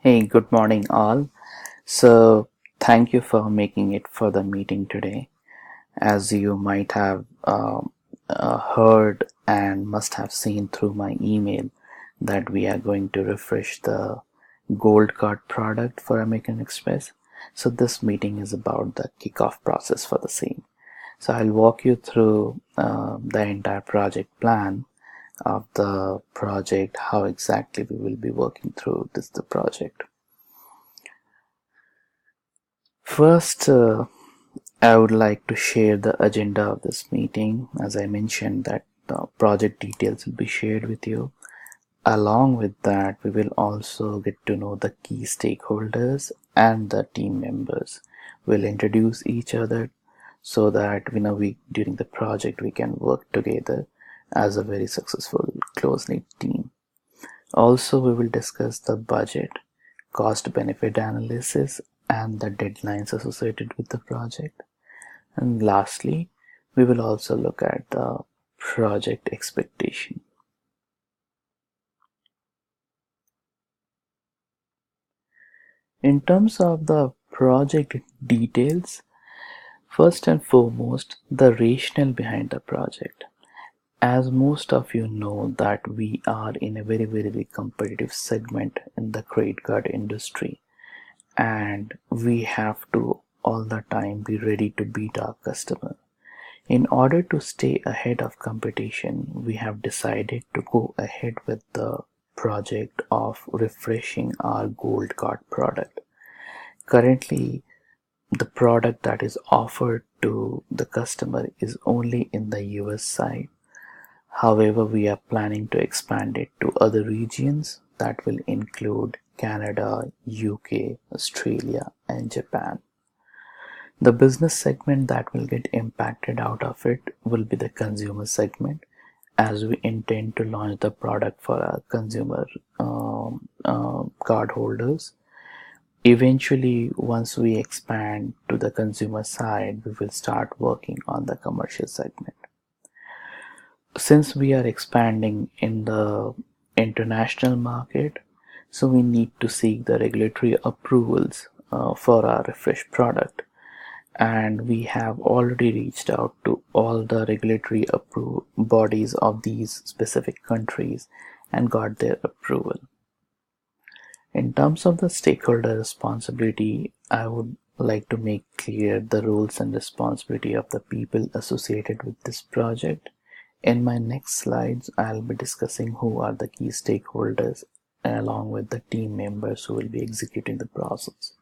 Hey, good morning, all. So, thank you for making it for the meeting today. As you might have heard and must have seen through my email, that we are going to refresh the Gold Card product for American Express. So, this meeting is about the kickoff process for the same. So, I'll walk you through the entire project plan of the project, how exactly we will be working through the project. First, I would like to share the agenda of this meeting. As I mentioned, that the project details will be shared with you. Along with that, we will also get to know the key stakeholders and the team members. We'll introduce each other so that during the project we can work together as a very successful close-knit team. Also, we will discuss the budget, cost benefit analysis, and the deadlines associated with the project. And lastly, we will also look at the project expectation. In terms of the project details, first and foremost, the rationale behind the project. As most of you know that we are in a very competitive segment in the credit card industry, and we have to all the time be ready to beat our customer. In order to stay ahead of competition, we have decided to go ahead with the project of refreshing our Gold Card product. Currently, the product that is offered to the customer is only in the US side. However, we are planning to expand it to other regions that will include Canada, UK, Australia, and Japan. The business segment that will get impacted out of it will be the consumer segment, as we intend to launch the product for our consumer card holders. Eventually, once we expand to the consumer side, we will start working on the commercial segment. Since we are expanding in the international market, so we need to seek the regulatory approvals for our refresh product, and we have already reached out to all the regulatory bodies of these specific countries and got their approval. In terms of the stakeholder responsibility, I would like to make clear the roles and responsibility of the people associated with this project. In my next slides, I'll be discussing who are the key stakeholders along with the team members who will be executing the process.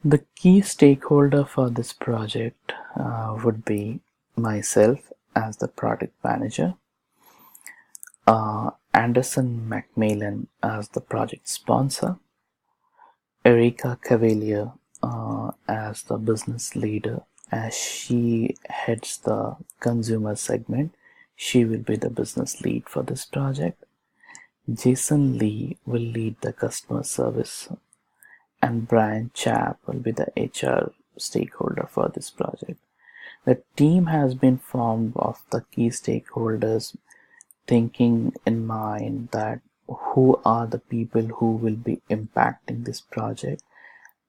The key stakeholder for this project would be myself as the product manager, Anderson McMillan as the project sponsor, Erica Cavalier as the business leader, as she heads the consumer segment. She will be the business lead for this project. Jason Lee will lead the customer service, and Brian Chapp will be the HR stakeholder for this project. The team has been formed of the key stakeholders, thinking in mind that who are the people who will be impacting this project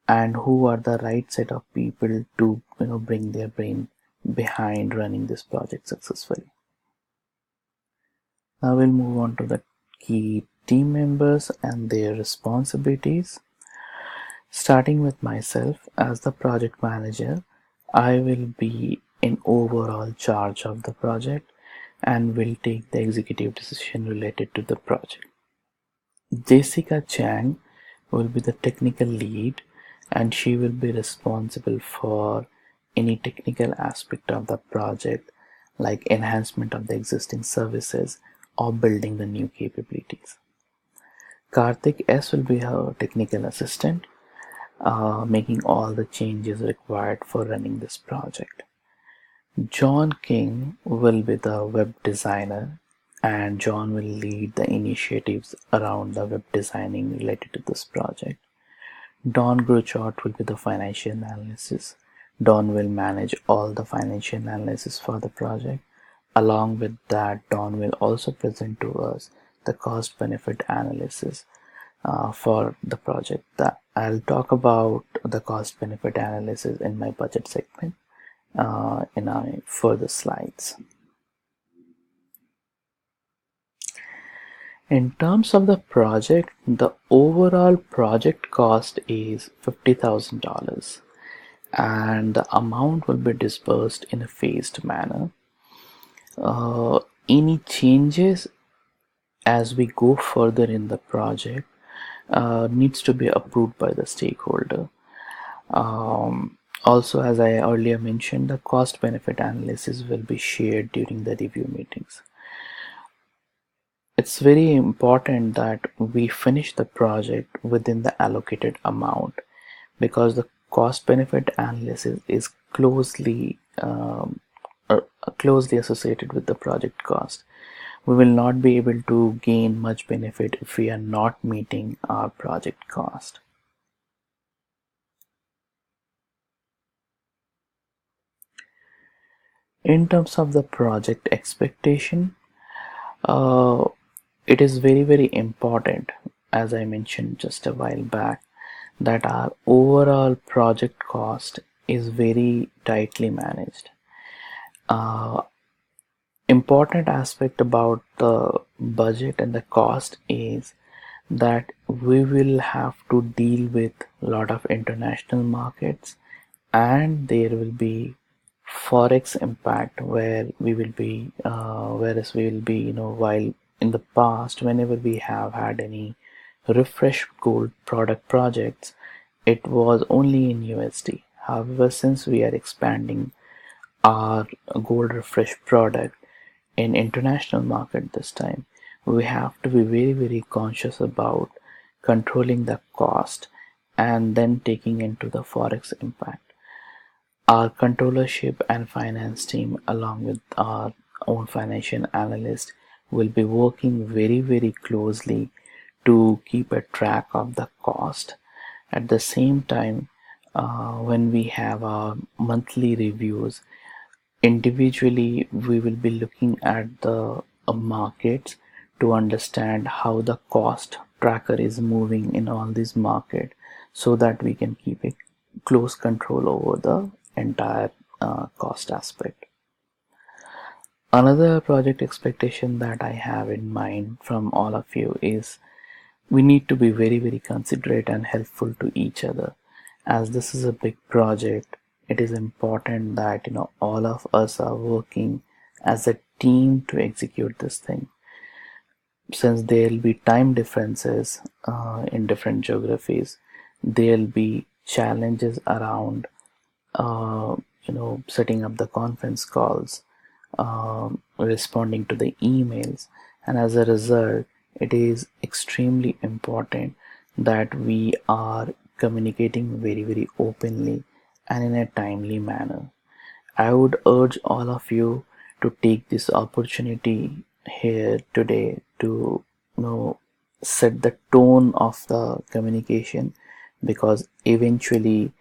and who are the right set of people to bring their brain behind running this project successfully. Now we'll move on to the key team members and their responsibilities. Starting with myself as the project manager, I will be in overall charge of the project and will take the executive decision related to the project. Jessica Chang will be the technical lead, and she will be responsible for any technical aspect of the project, like enhancement of the existing services or building the new capabilities. Karthik S will be her technical assistant, making all the changes required for running this project. John King will be the web designer, and John will lead the initiatives around the web designing related to this project. Don Gruchot will be the financial analysis. Don will manage all the financial analysis for the project. along with that, Don will also present to us the cost benefit analysis for the project. That I'll talk about the cost benefit analysis in my budget segment in our further slides. In terms of the project, the overall project cost is $50,000 and the amount will be disbursed in a phased manner. Any changes as we go further in the project needs to be approved by the stakeholder. Also, as I earlier mentioned, the cost benefit analysis will be shared during the review meetings. It's very important that we finish the project within the allocated amount, because the cost benefit analysis is closely associated with the project cost. We will not be able to gain much benefit if we are not meeting our project cost. In terms of the project expectation, it is very important, as I mentioned just a while back, that our overall project cost is very tightly managed. Important aspect about the budget and the cost is that we will have to deal with a lot of international markets, and there will be forex impact where we will be whereas we will be, while in the past whenever we have had any refresh gold product projects, it was only in USD. However, since we are expanding our gold refresh product in international market this time, we have to be very conscious about controlling the cost and then taking into the forex impact. Our controllership and finance team, along with our own financial analyst, will be working very closely to keep a track of the cost. At the same time, when we have our monthly reviews, individually we will be looking at the markets to understand how the cost tracker is moving in all these markets, so that we can keep a close control over the entire cost aspect. Another project expectation that I have in mind from all of you is we need to be very considerate and helpful to each other. As this is a big project, it is important that all of us are working as a team to execute this thing. Since there'll be time differences in different geographies, there'll be challenges around setting up the conference calls, responding to the emails, and as a result, it is extremely important that we are communicating very openly and in a timely manner. I would urge all of you to take this opportunity here today to set the tone of the communication, because eventually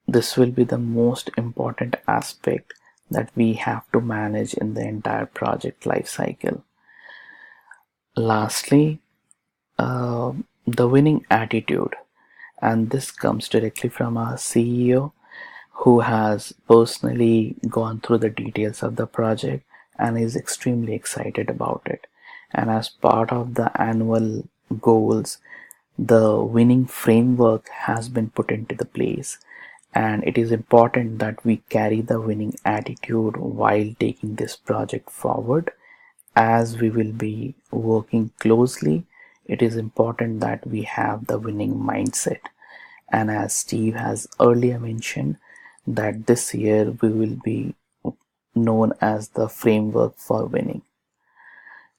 this will be the most important aspect that we have to manage in the entire project life cycle. Lastly, the winning attitude, and this comes directly from our CEO, who has personally gone through the details of the project and is extremely excited about it. And as part of the annual goals, the winning framework has been put into the place, and it is important that we carry the winning attitude while taking this project forward. As we will be working closely, it is important that we have the winning mindset. And as Steve has earlier mentioned, that this year we will be known as the framework for winning.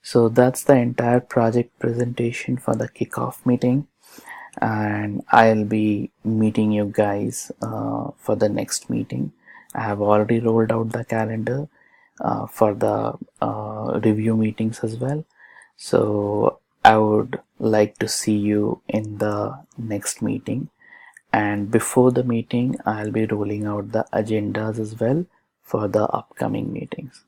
So that's the entire project presentation for the kickoff meeting, and I'll be meeting you guys for the next meeting. I have already rolled out the calendar for the review meetings as well. So I would like to see you in the next meeting, and before the meeting I'll be rolling out the agendas as well for the upcoming meetings.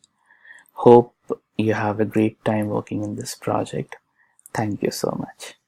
Hope you have a great time working in this project. Thank you so much.